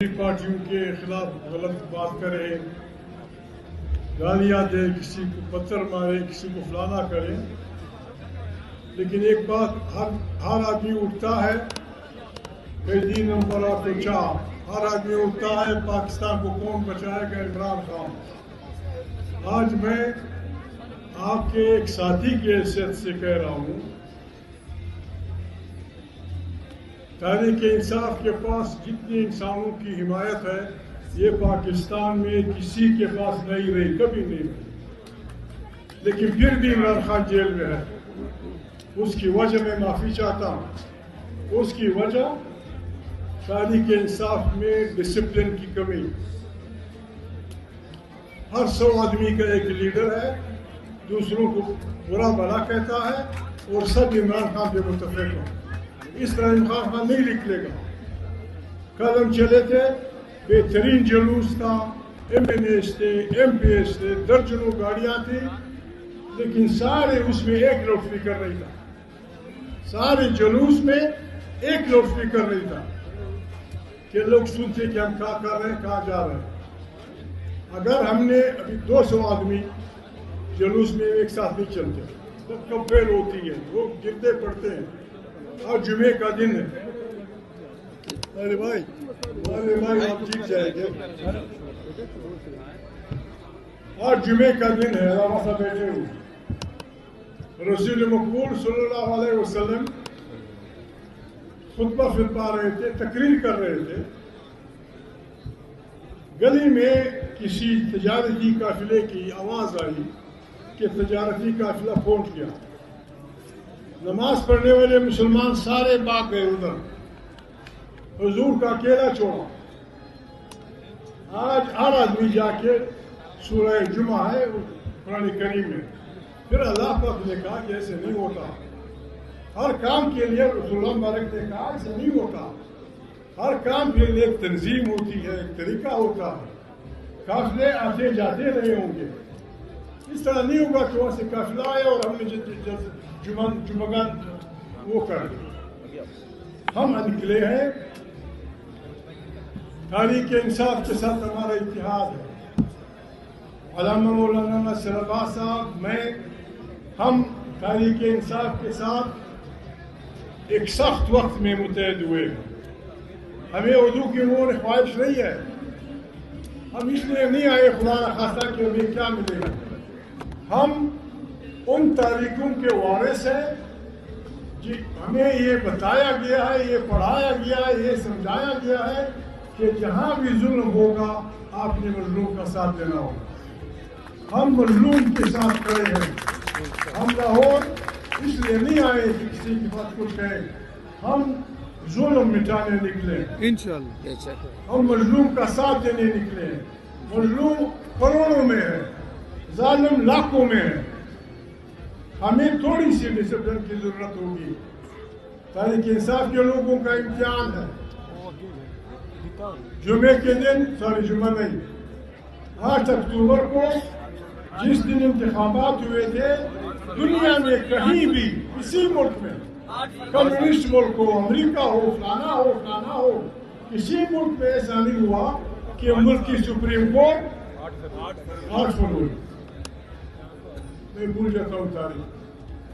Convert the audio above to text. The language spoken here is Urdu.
دوسری پارٹیوں کے خلاف غلط بات کرے، گالیاں دے، کسی کو پتھر مارے، کسی کو فلانا کرے، لیکن ایک بات ہر آدمی اٹھتا ہے، کئی دن نمبر آپ کو چاہ، ہر آدمی اٹھتا ہے پاکستان کو کون بچائے گا؟ عمران خان۔ آج میں آپ کے ایک ساتھی کی حیثیت سے کہہ رہا ہوں، تحریک انصاف کے پاس جتنی انسانوں کی حمایت ہے یہ پاکستان میں کسی کے پاس نہیں رہی، کبھی نہیں رہی، لیکن پھر بھی عمران خان جیل میں ہے۔ اس کی وجہ میں معافی چاہتا ہوں، اس کی وجہ تحریک انصاف میں ڈسپلن کی کمی۔ ہر 100 آدمی کا ایک لیڈر ہے، دوسروں کو برا بھلا کہتا ہے اور سب عمران خان پہ متفق ہیں۔ اس طرح عمران خان نہیں نکلے گا۔ کل ہم چلے تھے، بہترین جلوس تھا، MNAs تھے، MPs تھے، درجنوں گاڑیاں تھیں، لیکن سارے اس میں ایک لاؤڈ اسپیکر نہیں تھا، سارے جلوس میں ایک لاؤڈ اسپیکر نہیں تھا کہ لوگ سنتے کہ ہم کہاں کر رہے ہیں، کہاں جا رہے ہیں۔ اگر ہم نے ابھی 200 آدمی جلوس میں ایک ساتھ نہیں چلتے، تو کمپیئر ہوتی ہے، وہ گرتے پڑتے ہیں۔ اور جمعے کا دن ہے، ارے بھائی آپ جیت جائیں گے۔ آج جمعے کا دن ہے، علامہ صاحب بیٹھے ہوئے، رسول مقبول صلی اللہ علیہ وسلم خطبہ فرما رہے تھے، تقریر کر رہے تھے، گلی میں کسی تجارتی قافلے کی آواز آئی کہ تجارتی قافلہ پہنچ گیا۔ نماز پڑھنے والے مسلمان سارے بھاگ گئے ادھر، حضور کا اکیلا چھوڑا۔ آج ہر آدمی جا کے سورہ جمعہ ہے قرآن کریم میں، پھر اللہ پاک نے کہا کہ ایسے نہیں ہوتا، ہر کام کے لیے رسول اللہ مبارک نے کہا ایسے نہیں ہوتا، ہر کام کے لیے ایک تنظیم ہوتی ہے، ایک طریقہ ہوتا ہے، قافلے آتے جاتے رہے ہوں گے، اس طرح نہیں ہوگا کہ وہاں سے قافلہ آیا اور ہم نے جمعگان وہ کر دیا۔ ہم نکلے ہیں، تحریک انصاف کے ساتھ ہمارا اتحاد ہے، علامہ مولانا نصر اللہ صاحب، میں، ہم تحریک انصاف کے ساتھ ایک سخت وقت میں متحد ہوئے ہیں۔ ہمیں اردو کی وہ خواہش نہیں ہے، ہم اس لیے نہیں آئے خدا نخواستہ کہ ہمیں کیا ملے گا، ہم ان تاریخوں کے وارث ہیں جی، ہمیں یہ بتایا گیا ہے، یہ پڑھایا گیا ہے، یہ سمجھایا گیا ہے کہ جہاں بھی ظلم ہوگا آپ نے مظلوم کا ساتھ دینا ہوگا۔ ہم مظلوم کے ساتھ کھڑے ہیں، ہم لاہور اس لیے نہیں آئے کہ کسی کی بات کچھ کہیں، ہم ظلم مٹانے نکلے، انشاءاللہ ہم مظلوم کا ساتھ دینے نکلے۔ مظلوم کروڑوں میں ہے، ظالم لاکھوں میں ہے، ہمیں تھوڑی سی ڈسپلن کی ضرورت ہوگی۔ تحریک انصاف کے لوگوں کا امتحان ہے، جمعے کے دن، جمعہ نہیں، 8 اکتوبر کو جس دن انتخابات ہوئے تھے، دنیا میں کہیں بھی کسی ملک میں، کمیونسٹ ملک ہو، امریکہ ہو، فلانا ہو، کسی ملک میں ایسا نہیں ہوا کہ ملک کی سپریم کورٹ 8 فروری، میں بھول جاتا ہوں تاریخ۔